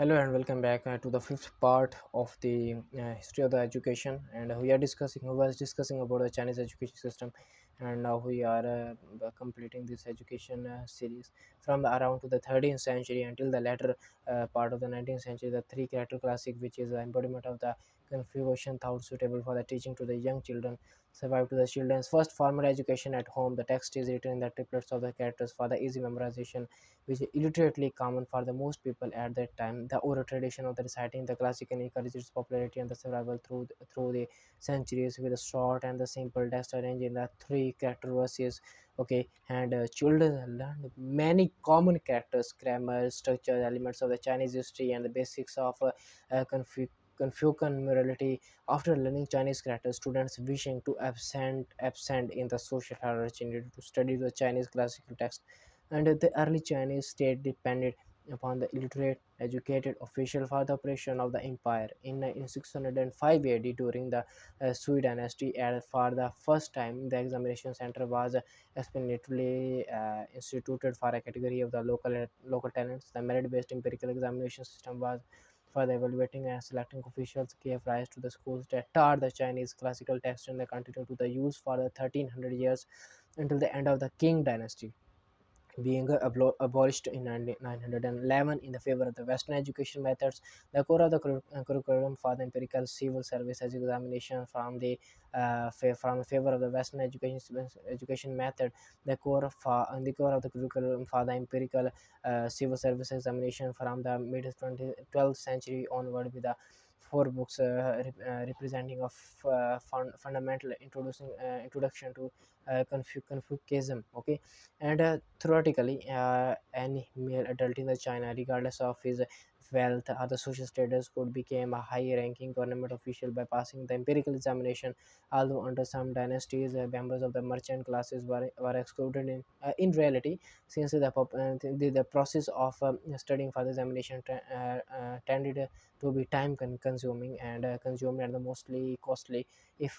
Hello and welcome back to the fifth part of the history of the education, and we was discussing about the Chinese education system, and now we are completing this education series from the around to the 13th century until the latter part of the 19th century. The three character classic, which is the embodiment of the Confucian thought suitable for the teaching to the young children, survived to the children's first formal education at home. The text is written in the triplets of the characters for the easy memorization, which is illiterately common for the most people at that time. The oral tradition of the reciting the classical encouraged its popularity and the survival through the centuries with a short and the simple text arranged in the three character verses. Okay, and children learned many common characters, grammar, structure, elements of the Chinese history, and the basics of Confucian morality. After learning Chinese characters, students wishing to absent in the social hierarchy needed to study the Chinese classical text, and the early Chinese state depended upon the illiterate, educated official for the operation of the empire. In 605 AD, during the Sui dynasty, and for the first time, the examination center was experimentally instituted for a category of the local talents. The merit-based empirical examination system was for the evaluating and selecting officials gave rise to the schools that taught the Chinese classical text and they continued to the use for the 1300 years until the end of the Qing dynasty, being abolished in 911 in the favor of the Western education methods. The core of the curriculum for the empirical civil service as examination from the favor of the Western education method. The core of the curriculum for the empirical civil service examination from the mid 12th century onward, with the four books representing of fundamental introduction to Confucianism. Okay, and theoretically, any male adult in the China, regardless of his wealth or the social status, could become a high-ranking government official by passing the empirical examination. Although under some dynasties, members of the merchant classes were excluded in reality, since the process of studying for the examination tended to be time consuming and consumed and the mostly costly. If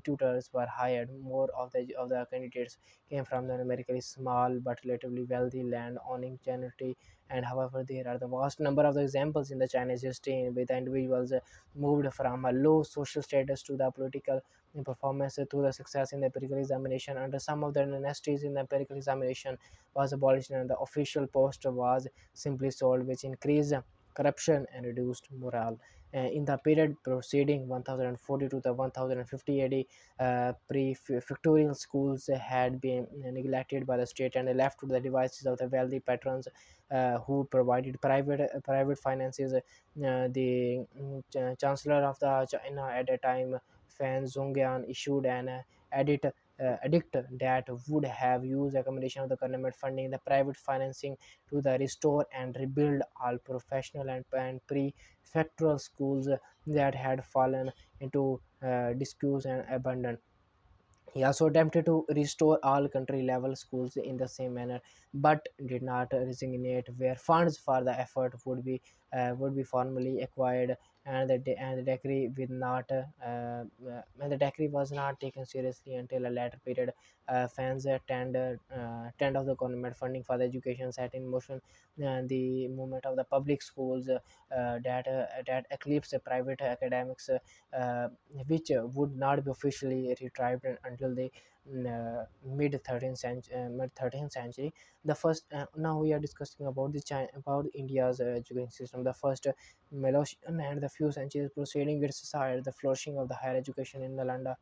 tutors were hired, more of the candidates came from the numerically small but relatively wealthy land-owning community. And however, there are the vast number of the examples in the Chinese history with the individuals moved from a low social status to the political performance to the success in the empirical examination. Under some of the dynasties, in the empirical examination was abolished and the official post was simply sold, which increased corruption and reduced morale. In the period preceding 1040 to the 1050 AD, prefectural schools had been neglected by the state and left to the devices of the wealthy patrons who provided private finances. The chancellor of the China at the time, Fan Zhongyan, issued an edict that would have used accommodation of the government funding, the private financing to the restore and rebuild all professional and prefectural schools that had fallen into disuse and abandon. He also attempted to restore all country level schools in the same manner, but did not resignate where funds for the effort would be formally acquired, and the decree and the decree was not taken seriously until a later period. Fans tend of the government funding for the education set in motion the movement of the public schools that eclipsed the private academics, which would not be officially retrieved until the mid 13th century. The first Now we are discussing about about India's education system. The first Melosian and the few centuries preceding its side, the flourishing of the higher education in Nalanda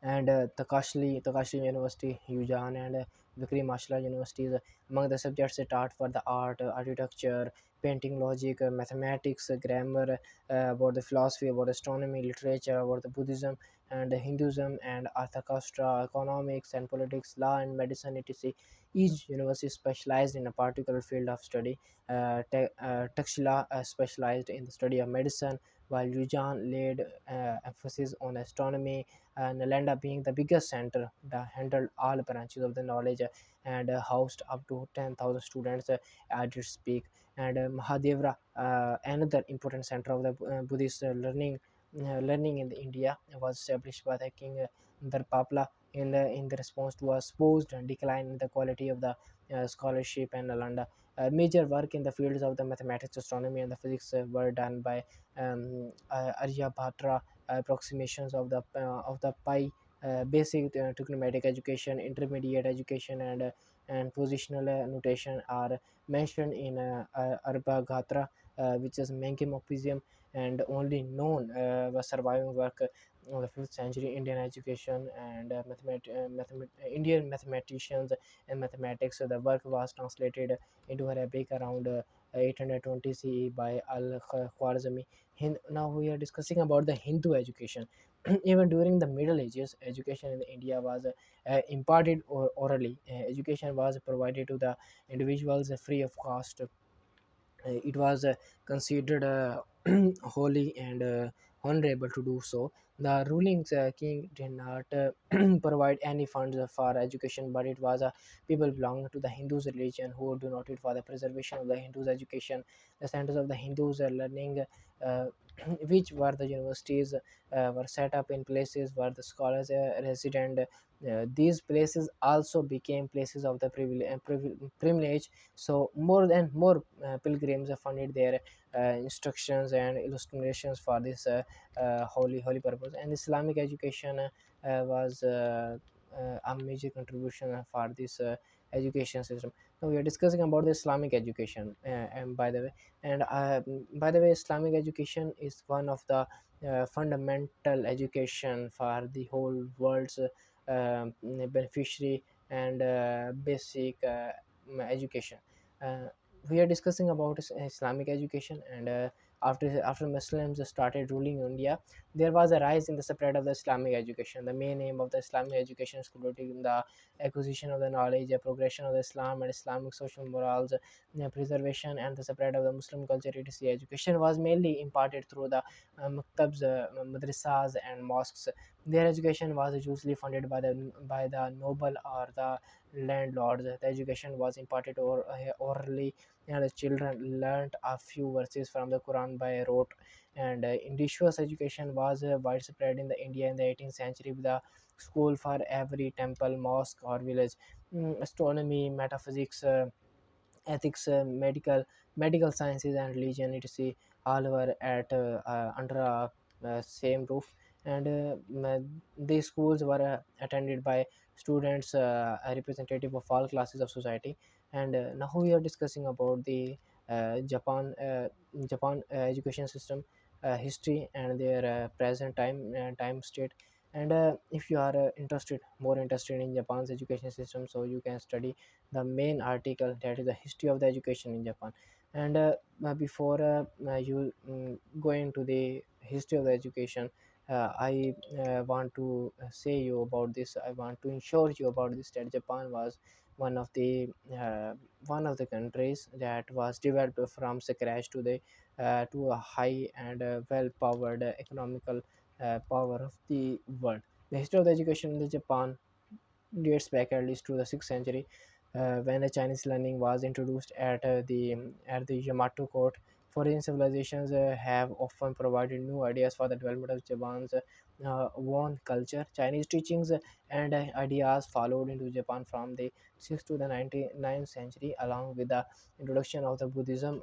and Takashli University, Yujan, and Vikri Mashla universities. Among the subjects taught for the art, architecture, painting, logic, mathematics, grammar, about the philosophy, about astronomy, literature, about the Buddhism and Hinduism, and Arthashastra, economics and politics, law and medicine, etc. Each university specialized in a particular field of study. Takshila specialized in the study of medicine, while Yujan laid emphasis on astronomy, and Nalanda, being the biggest center that handled all branches of the knowledge and housed up to 10,000 students at its peak. And Mahadevra, another important center of the Buddhist learning in India, was established by the King Dharpapla in the response to a supposed decline in the quality of the scholarship in Nalanda. Major work in the fields of the mathematics, astronomy, and the physics were done by Aryabhata. Approximations of the pi, basic trigonometric education, intermediate education, and positional notation are mentioned in Aryabhata, which is Menckenopism, and only known was surviving work of the 5th century Indian education and Indian mathematicians and mathematics. So the work was translated into Arabic around 820 CE by Al-Khwarizmi. Now we are discussing about the Hindu education. Even during the Middle Ages, education in India was imparted orally. Education was provided to the individuals free of cost. It was considered holy and honorable to do so. The ruling king did not provide any funds for education, but it was people belonging to the Hindus religion who donated for the preservation of the Hindus education. The centers of the Hindus learning, uh, which were the universities, were set up in places where the scholars resident. These places also became places of the privilege, so more and more pilgrims funded their instructions and illustrations for this holy purpose. And Islamic education was a major contribution for this education system. Now we are discussing about the Islamic education, and by the way, Islamic education is one of the fundamental education for the whole world's beneficiary and basic education. uh, we are discussing about Islamic education, and after Muslims started ruling India, there was a rise in the spread of the Islamic education. The main aim of the Islamic education is including the acquisition of the knowledge, the progression of the Islam and Islamic social morals, preservation and the spread of the Muslim culture. Etc. Education was mainly imparted through the maktabs, madrasas, and mosques. Their education was usually funded by the noble or the landlords. The education was imparted orally, and the children learnt a few verses from the Quran by rote. And indigenous education was widespread in the India in the 18th century, with a school for every temple, mosque, or village. Astronomy, metaphysics, ethics, medical sciences, and religion, etc. All were at under a same roof. And these schools were attended by students, a representative of all classes of society. And now we are discussing about the Japan education system, history, and their present time state. And if you are more interested in Japan's education system, so you can study the main article, that is the history of the education in Japan. And before you go into the history of the education, I want to say you about this. I want to ensure you about this, that Japan was one of the uh, one of the countries that was developed from scratch to a high and well powered economical power of the world. The history of the education in the Japan dates back at least to the 6th century, when the Chinese learning was introduced at the Yamato court. Foreign civilizations have often provided new ideas for the development of Japan's own culture. Chinese teachings and ideas followed into Japan from the 6th to the 99th century. Along with the introduction of the Buddhism,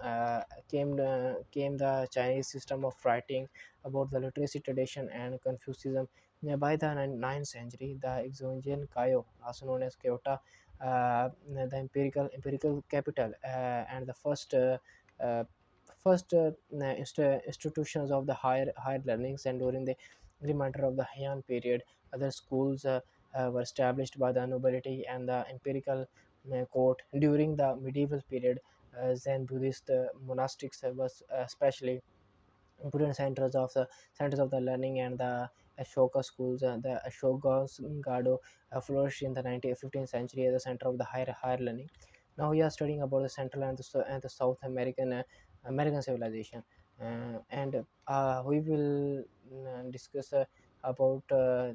came the Chinese system of writing about the literacy tradition and Confucianism. By the 9th century, the Exogenous Kaio, also known as Kyoto, the empirical capital, and the uh, institutions of the higher learnings. And during the remainder of the Heian period, other schools were established by the nobility and the empirical court. During the medieval period, Zen Buddhist monastics was especially important centers of the learning. And the Ashoka schools, the Ashoka's Gado flourished in the 15th century as a center of the higher learning. Now we are studying about the Central and and the South American civilization, and we will discuss about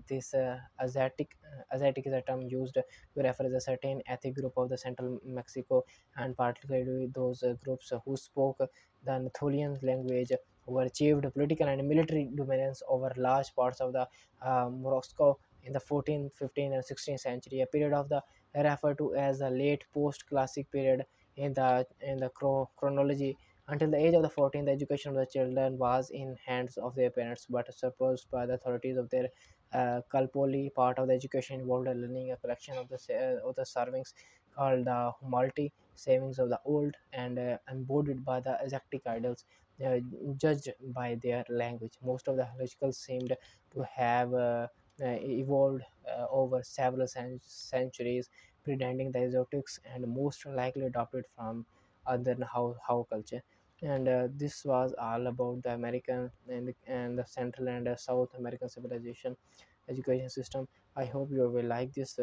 this Asiatic is a term used to refer to a certain ethnic group of the Central Mexico, and particularly those groups who spoke the Natholian language, who achieved political and military dominance over large parts of the Morocco in the 14th, 15th, and 16th century, a period of the referred to as the late post-classic period. in the chronology. Until the age of the 14, the education of the children was in hands of their parents, but supposed by the authorities of their Kalpoli. Part of the education involved learning a collection of the servings called the Humalti, savings of the old, and embodied by the Aztec idols, uh, judged by their language. Most of the hierarchical seemed to have evolved over several centuries, predating the exotics and most likely adopted from other how culture. And this was all about the American and the Central and South American civilization education system. I hope you will like this